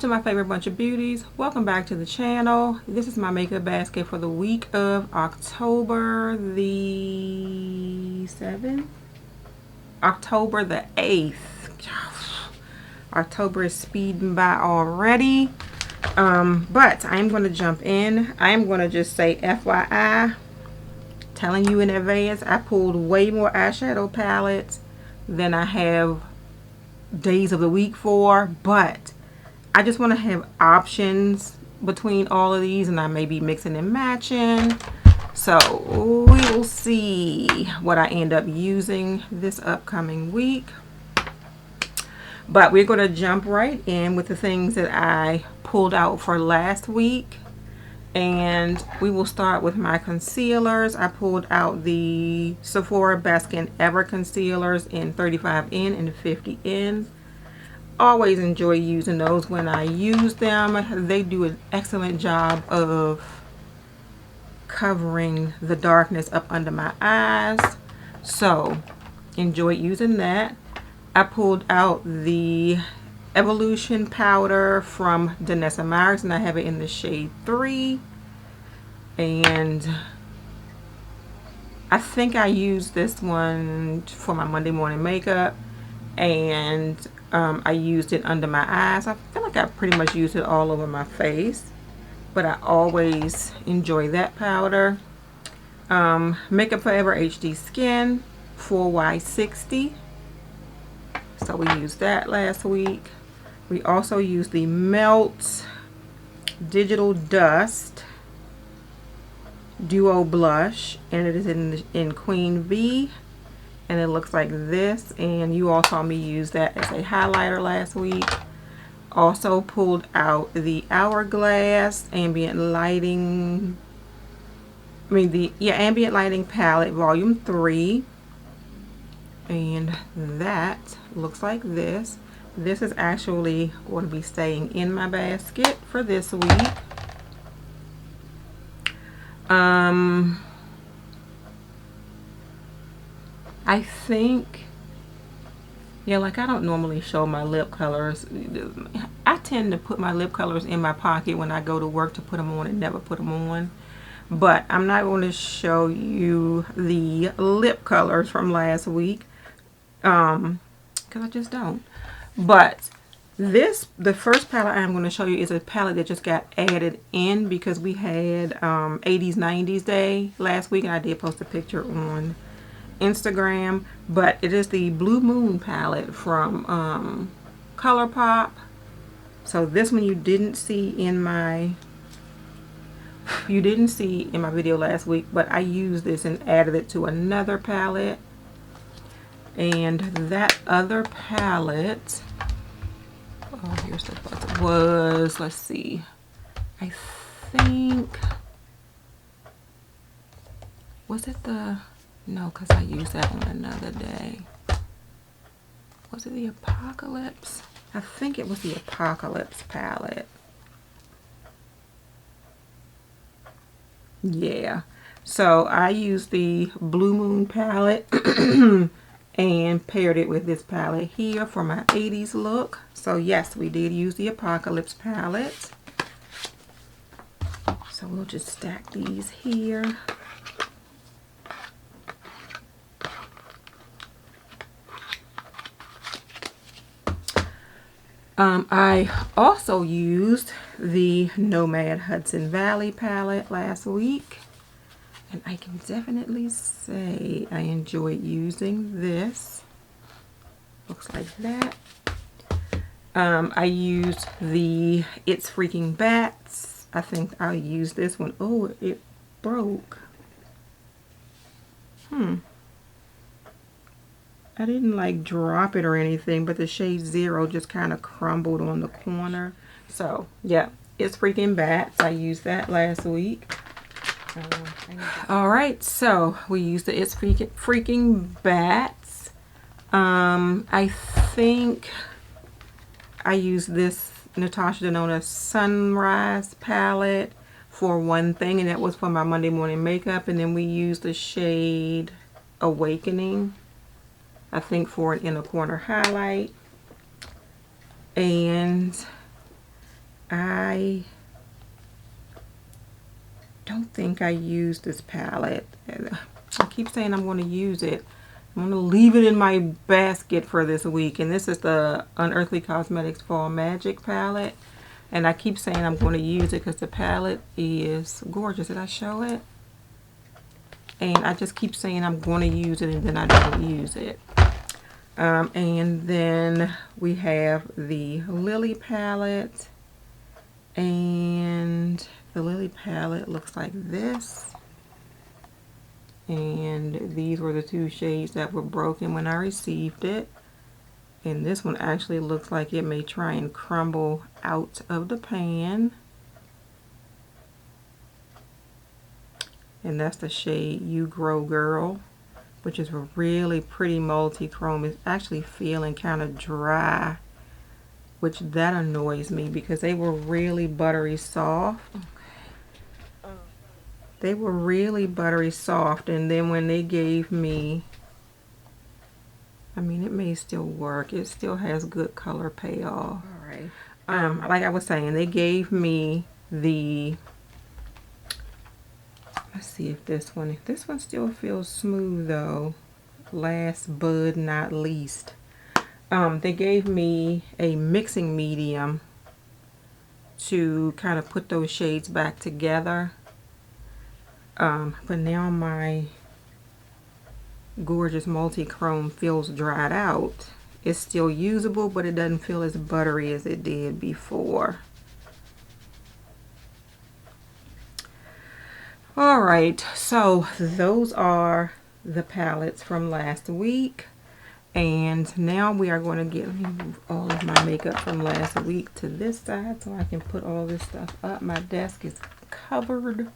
to my favorite bunch of beauties. Welcome back to the channel. This is my makeup basket for the week of October the 7th? October the 8th. October is speeding by already. But I'm going to jump in. I'm going to just say FYI, telling you in advance, I pulled way more eyeshadow palettes than I have days of the week for, but I just want to have options between all of these, and I may be mixing and matching. So we will see what I end up using this upcoming week. But we're going to jump right in with the things that I pulled out for last week. And we will start with my concealers. I pulled out the Sephora Best Skin Ever concealers in 35N and 50N. Always enjoy using those when I use them. They do an excellent job of covering the darkness up under my eyes. So enjoy using that. I pulled out the Evolution powder from Danessa Meyers, and I have it in the shade 3. And I think I used this one for my Monday morning makeup, and I used it under my eyes. I feel like I pretty much used it all over my face, but I always enjoy that powder. Makeup Forever HD Skin 4Y60. So we used that last week. We also used the Melt Digital Dust Duo Blush, and it is in Queen V, and it looks like this. And you all saw me use that as a highlighter last week. Also pulled out the Hourglass Ambient Lighting, Ambient Lighting Palette Volume 3, and that looks like this. This is actually going to be staying in my basket for this week. I think, yeah, like I don't normally show my lip colors. I tend to put my lip colors in my pocket when I go to work to put them on and never put them on. But I'm not going to show you the lip colors from last week because I just don't. But the first palette I'm going to show you is a palette that just got added in because we had 80s 90s day last week, and I did post a picture on Instagram. But it is the Blue Moon palette from Colourpop. So this one you didn't see in my video last week, but I used this and added it to another palette. And that other palette, oh, here's the button, was, let's see, I think, was it the, no, because I used that one another day. Was it the Apocalypse? I think it was the Apocalypse palette. Yeah. So I used the Blue Moon palette and paired it with this palette here for my 80s look. So yes, we did use the Apocalypse palette. So we'll just stack these here. I also used the Nomad Hudson Valley palette last week, and I can definitely say I enjoyed using this. Looks like that. I used the It's Freaking Bats. I think I'll use this one. Oh, it broke. I didn't like drop it or anything, but the shade 0 just kind of crumbled on the corner. So yeah, It's Freaking Bats. I used that last week. All right, so we used the It's Freaking Bats. I think I used this Natasha Denona Sunrise palette for one thing, and that was for my Monday morning makeup. And then we used the shade Awakening, I think, for an inner corner highlight. And I don't think I used this palette. I keep saying I'm going to use it. I'm going to leave it in my basket for this week. And this is the Unearthly Cosmetics Fall Magic palette. And I keep saying I'm going to use it because the palette is gorgeous. Did I show it? And I just keep saying I'm going to use it and then I don't use it. And then we have the Lily palette. And the Lily palette looks like this. And these were the two shades that were broken when I received it. And this one actually looks like it may try and crumble out of the pan. And that's the shade You Grow Girl, which is a really pretty multi-chrome. It's actually feeling kind of dry, which that annoys me because they were really buttery soft. They were really buttery soft, and then when they gave me, I mean, it may still work. It still has good color payoff. All right. Like I was saying, they gave me the, let's see if this one still feels smooth though. Last but not least, they gave me a mixing medium to kind of put those shades back together. But now my gorgeous multi-chrome feels dried out. It's still usable, but it doesn't feel as buttery as it did before. Alright, so those are the palettes from last week. And now we are going to get, let me move all of my makeup from last week to this side so I can put all this stuff up. My desk is covered.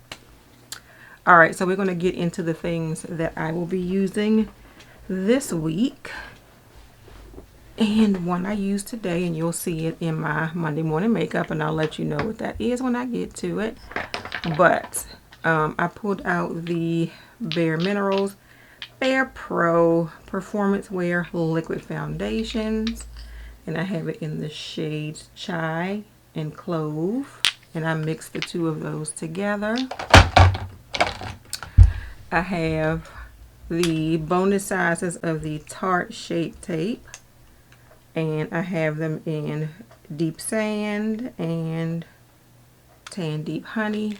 Alright, so we're going to get into the things that I will be using this week. And one I used today, and you'll see it in my Monday morning makeup, and I'll let you know what that is when I get to it. But I pulled out the Bare Minerals Bare Pro Performance Wear Liquid Foundations. And I have it in the shades Chai and Clove. And I mixed the two of those together. I have the bonus sizes of the Tarte Shape Tape, and I have them in Deep Sand and Tan Deep Honey.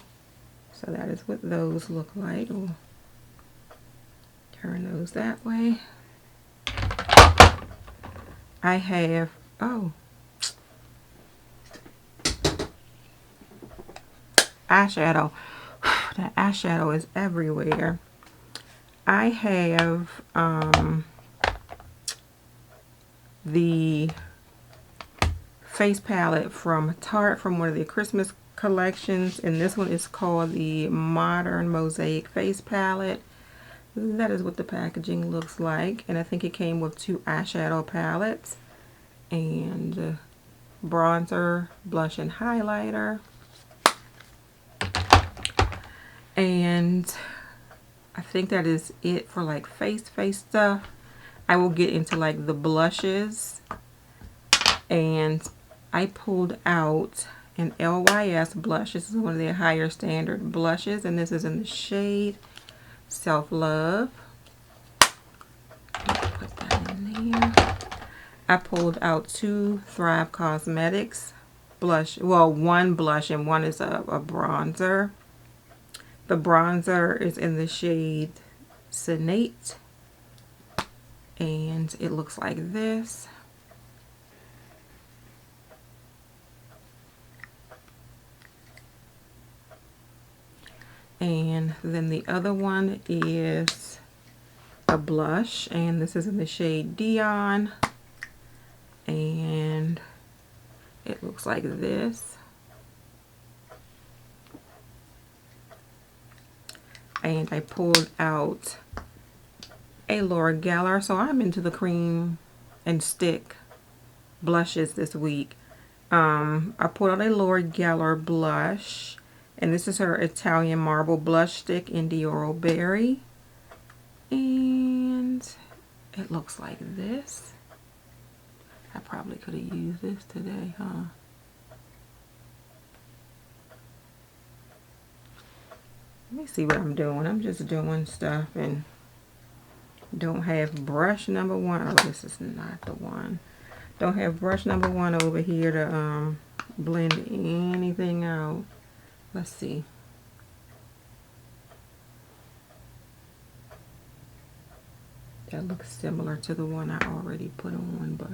So that is what those look like. We'll turn those that way. I have, eyeshadow. That eyeshadow is everywhere. I have the face palette from Tarte from one of the Christmas collections, and this one is called the Modern Mosaic Face Palette. That is what the packaging looks like, and I think it came with two eyeshadow palettes and bronzer, blush, and highlighter. And I think that is it for like face stuff. I will get into like the blushes, and I pulled out an LYS blush. This is one of their higher standard blushes, and this is in the shade Self Love. Put that in there. I pulled out two Thrive Cosmetics blush, well, one blush and one is a bronzer. The bronzer is in the shade Senate, and it looks like this. And then the other one is a blush, and this is in the shade Dion, and it looks like this. And I pulled out a Laura Geller. So I'm into the cream and stick blushes this week. I pulled out a Laura Geller blush, and this is her Italian Marble Blush Stick in Dioro Berry. And it looks like this. I probably could have used this today, huh? Let me see what I'm doing. I'm just doing stuff and don't have brush number one. Oh, this is not the one. Don't have brush number one over here to blend anything out. Let's see. That looks similar to the one I already put on, but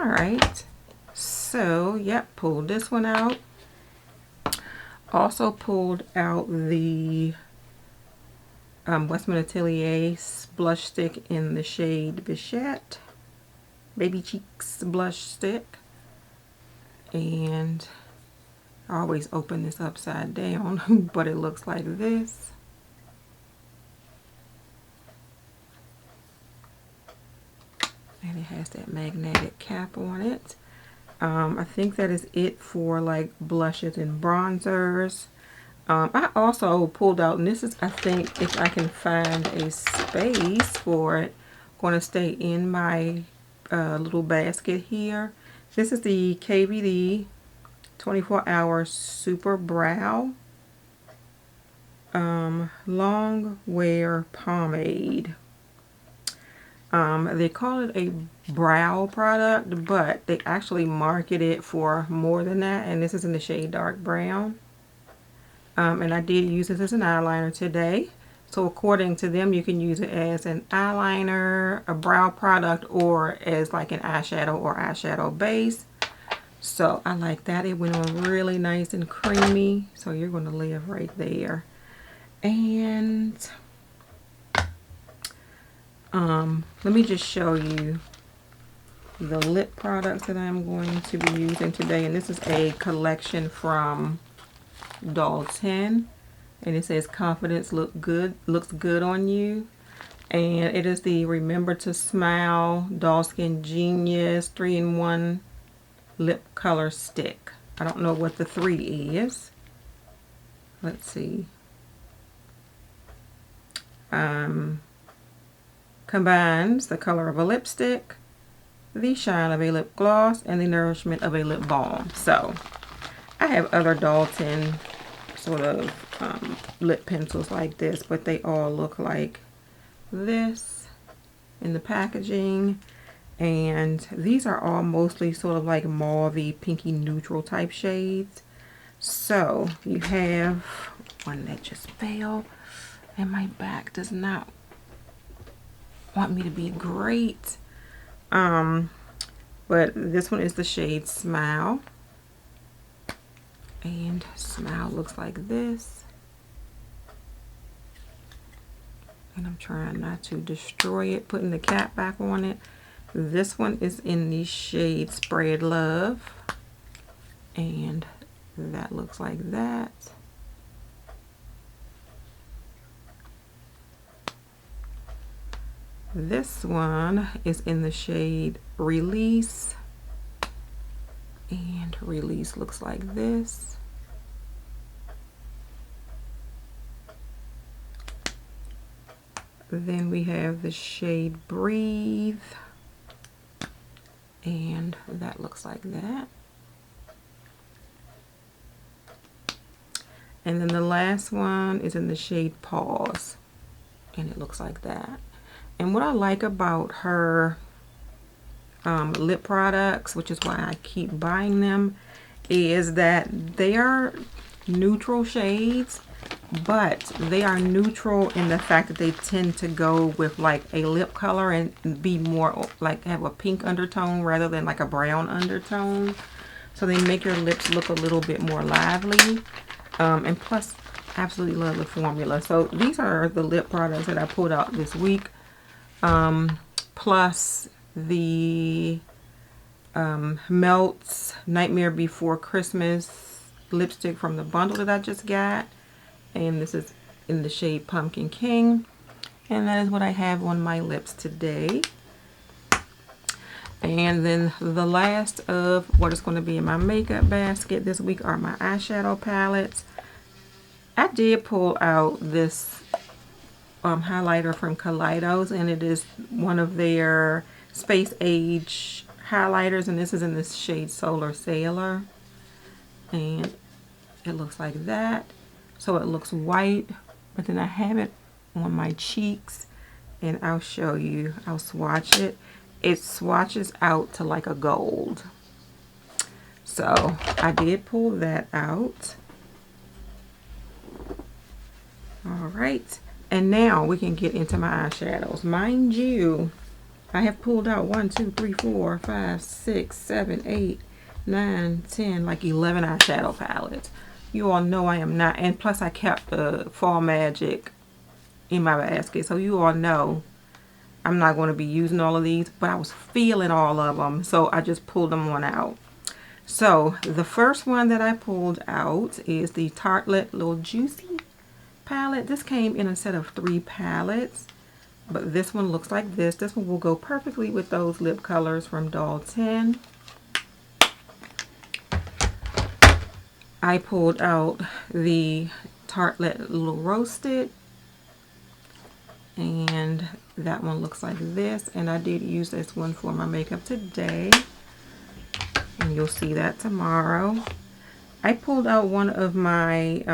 all right. So, yep, pulled this one out. Also pulled out the Westman Atelier blush stick in the shade Bichette. Baby Cheeks blush stick. And I always open this upside down, but it looks like this. And it has that magnetic cap on it. I think that is it for like blushes and bronzers. I also pulled out, and this is, I think, if I can find a space for it, going to stay in my little basket here. This is the KVD 24-Hour Super Brow Long Wear Pomade. They call it a brow product, but they actually market it for more than that, and this is in the shade Dark Brown. And I did use this as an eyeliner today. So according to them, you can use it as an eyeliner, a brow product, or as like an eyeshadow or eyeshadow base. So I like that. It went on really nice and creamy. So you're going to live right there. And let me just show you the lip products that I'm going to be using today. And this is a collection from Doll 10, and it says confidence looks good on you. And it is the Remember to Smile Doll Skin Genius 3-in-1 lip color stick. I don't know what the 3 is. Let's see. Combines the color of a lipstick, the shine of a lip gloss, and the nourishment of a lip balm. So I have other Doll 10 sort of lip pencils like this, but they all look like this in the packaging. And these are all mostly sort of like mauvey, pinky neutral type shades. So you have one that just fell, and my back does not want me to be great. But this one is the shade Smile. And Smile looks like this. And I'm trying not to destroy it, putting the cap back on it. This one is in the shade Spread Love. And that looks like that. This one is in the shade Release. And Release looks like this. Then we have the shade Breathe. And that looks like that. And then the last one is in the shade Pause. And it looks like that. And what I like about her lip products, which is why I keep buying them, is that they are neutral shades, but they are neutral in the fact that they tend to go with like a lip color and be more like have a pink undertone rather than like a brown undertone. So they make your lips look a little bit more lively. And plus, absolutely love the formula. So these are the lip products that I pulled out this week. Plus the Melts Nightmare Before Christmas lipstick from the bundle that I just got. And this is in the shade Pumpkin King. And that is what I have on my lips today. And then the last of what is going to be in my makeup basket this week are my eyeshadow palettes. I did pull out this highlighter from Kaleidos, and it is one of their Space Age highlighters, and this is in this shade Solar Sailor, and it looks like that. So it looks white, but then I have it on my cheeks, and I'll show you. I'll swatch it. It swatches out to like a gold. So I did pull that out. All right, and now we can get into my eyeshadows. Mind you, I have pulled out 1, 2, 3, 4, 5, 6, 7, 8, 9, 10, like 11 eyeshadow palettes. You all know I am not, and plus I kept the Fall Magic in my basket, so you all know I'm not going to be using all of these, but I was feeling all of them, so I just pulled them on out. So the first one that I pulled out is the Tartelette Little Juicy palette. This came in a set of 3 palettes, but this one looks like this. This one will go perfectly with those lip colors from Doll 10. I pulled out the Tartelette Little Roasted, and that one looks like this, and I did use this one for my makeup today, and you'll see that tomorrow. I pulled out one of my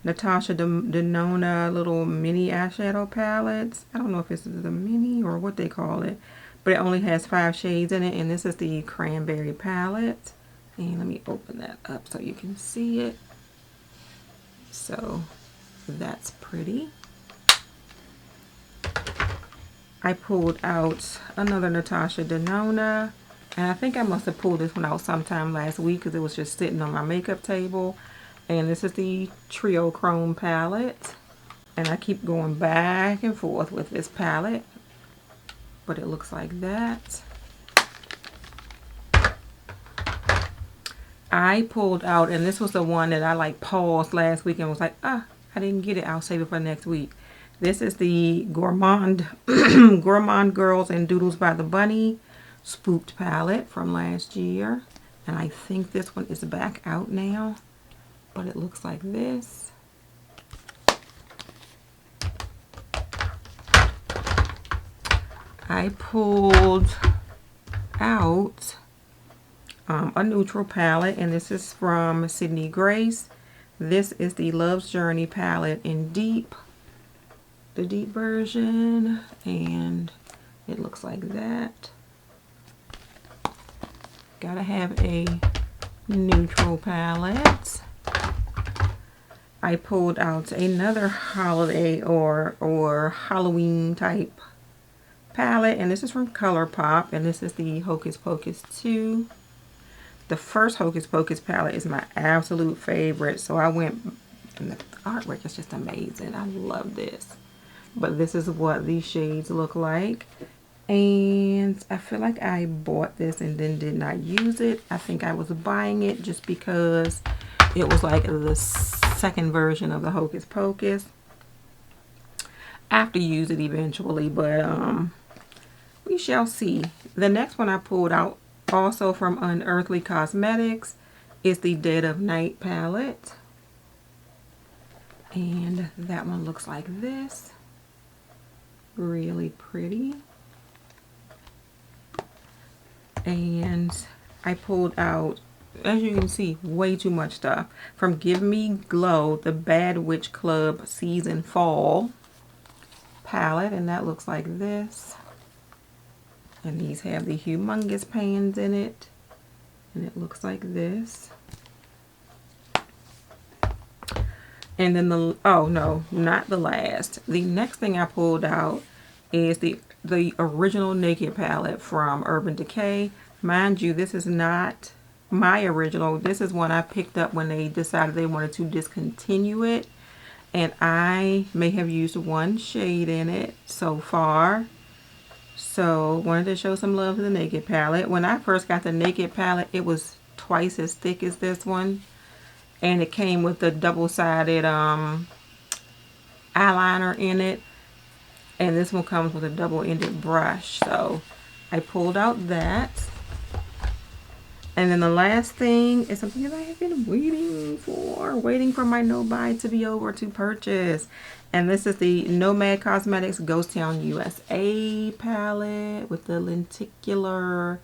Natasha Denona little mini eyeshadow palettes. I don't know if this is the mini or what they call it, but it only has 5 shades in it, and this is the Cranberry palette. And let me open that up so you can see it. So that's pretty. I pulled out another Natasha Denona, and I think I must have pulled this one out sometime last week because it was just sitting on my makeup table. And this is the Trio Chrome palette, and I keep going back and forth with this palette, but it looks like that. I pulled out, and this was the one that I like paused last week and was like, I didn't get it, I'll save it for next week. This is the Gourmand Gourmand Girls and Doodles by the Bunny Spooked palette from last year, and I think this one is back out now, but it looks like this. I pulled out a neutral palette, and this is from Sydney Grace. This is the Love's Journey palette in Deep, the Deep version, and it looks like that. Gotta have a neutral palette. I pulled out another holiday or Halloween type palette, and this is from Colourpop, and this is the Hocus Pocus 2. The first Hocus Pocus palette is my absolute favorite, so I went, and the artwork is just amazing. I love this. But this is what these shades look like, and I feel like I bought this and then did not use it. I think I was buying it just because it was like the second version of the Hocus Pocus. I have to use it eventually, but we shall see. The next one I pulled out, also from Unearthly Cosmetics, is the Dead of Night palette, and that one looks like this. Really pretty. And I pulled out, as you can see, way too much stuff, from Give Me Glow, the Bad Witch Club Season Fall palette, and that looks like this. And these have the humongous pans in it, and it looks like this. And then the, oh no, not the last. The next thing I pulled out is the original Naked palette from Urban Decay. Mind you, this is not my original. This is one I picked up when they decided they wanted to discontinue it, and I may have used 1 shade in it so far. So wanted to show some love to the Naked palette. When I first got the Naked palette, it was twice as thick as this one, and it came with the double-sided eyeliner in it, and this one comes with a double-ended brush. So I pulled out that, And then the last thing is something that I have been waiting for my no buy to be over to purchase. And this is the Nomad Cosmetics Ghost Town USA palette with the lenticular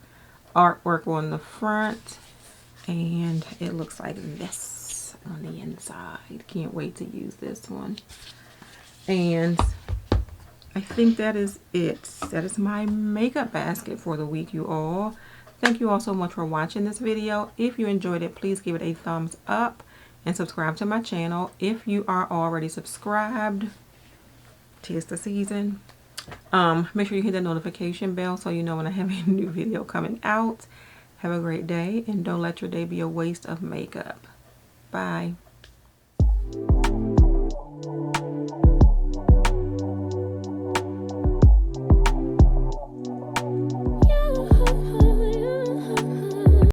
artwork on the front. And it looks like this on the inside. Can't wait to use this one. And I think that is it. That is my makeup basket for the week, you all. Thank you all so much for watching this video. If you enjoyed it, please give it a thumbs up and subscribe to my channel. If you are already subscribed, 'tis the season. Make sure you hit the notification bell so you know when I have a new video coming out. Have a great day, and don't let your day be a waste of makeup. Bye.